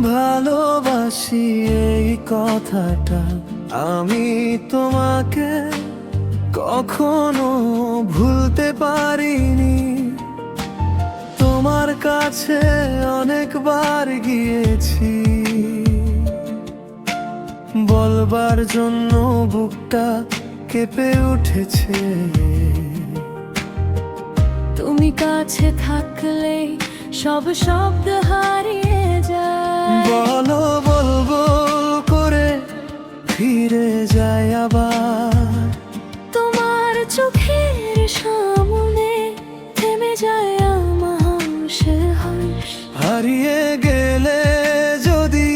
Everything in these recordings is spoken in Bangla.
ভালোবাসি এই কথাটা আমি তোমাকে কখনো ভুলতে পারিনি। তোমার কাছে অনেকবার গিয়েছি, বলবার জন্য বুকটা কেঁপে উঠেছে। তুমি কাছে থাকলে সব শব্দ হারিয়ে যায়। বলো বলবো করে ফিরে যায় আবার। তোমার চোখের সামনে থেমে যায় আমার হাস। হারিয়ে গেলে যদি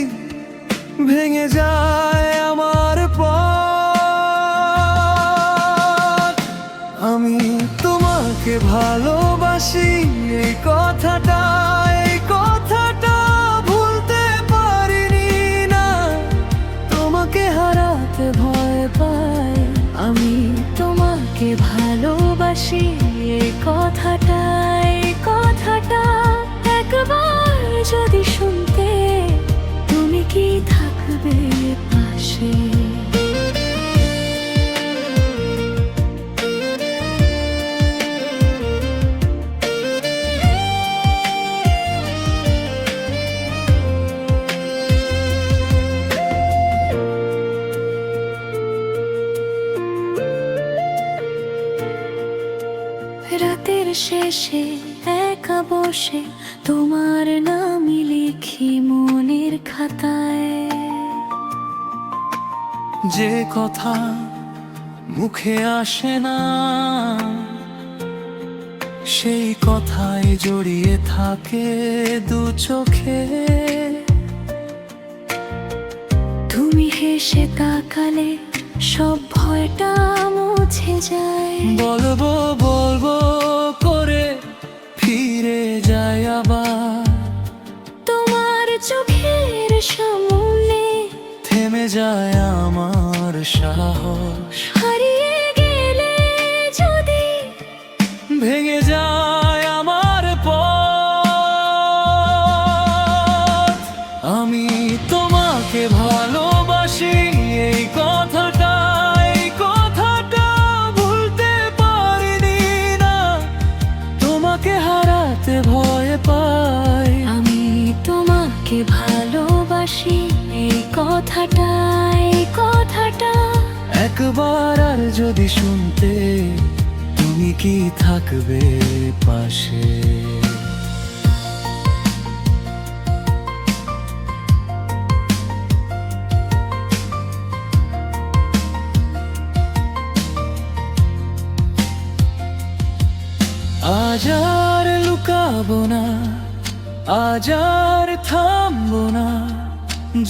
ভেঙে যায় আমার পথ, আমি তোমাকে ভালোবাসি এই কথাটা ভুলতে পারিনি না। তোমাকে হারাতে ভয় পাই, আমি তোমাকে ভালোবাসি এই কথাটা একবার যদি শুনতে, তুমি কি থাকবে পাশে? রাতের শেষে একা বসে তোমার নামই লিখি মনের খাতায়। যে কথা মুখে আসে না, সেই কথাই জড়িয়ে থাকে দু চোখে। তুমি হেসে তাকালে সব ভয়টা মুছে যায়। বলবো বলবো করে ফিরে যায় আবার। তোমার চোখের সামনে থেমে যায় আমার সাহস। হারিয়ে গেলে যদি ভেঙে যায় আমার পথ, আমি তোমাকে ভালোবাসি এই কথাটা ভুলতে পারিনি না। তোমাকে হারাতে ভয় পাই, আমি তোমাকে ভালোবাসি এই কথাটা একবার আর যদি শুনতে, তুমি কি থাকবে পাশে? আজ আর লুকাবো না, আজ আর থামবো না।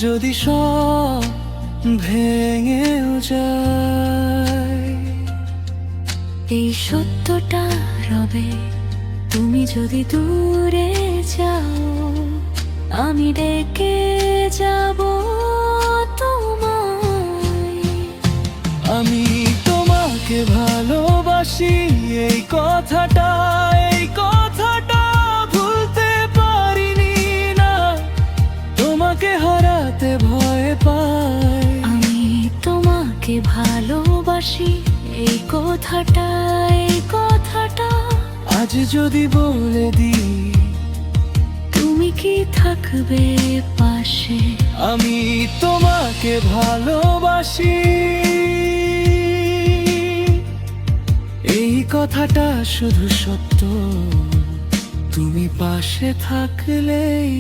যদি সব ভেঙেও যায়, এই সত্যটা রবে। তুমি যদি দূরে যাও, আমি ডেকে যাব তোমায়। আমি তোমাকে ভালোবাসি এই কথাটা ভুলতে পারিনি না। তোমাকে হারাতে ভয় পাই, আমি তোমাকে ভালোবাসি এই কথাটা আজ যদি বলে দিই, তুমি কি থাকবে পাশে? আমি তোমাকে ভালোবাসি এই কথাটা শুধু সত্য, তুমি পাশে থাকলেই।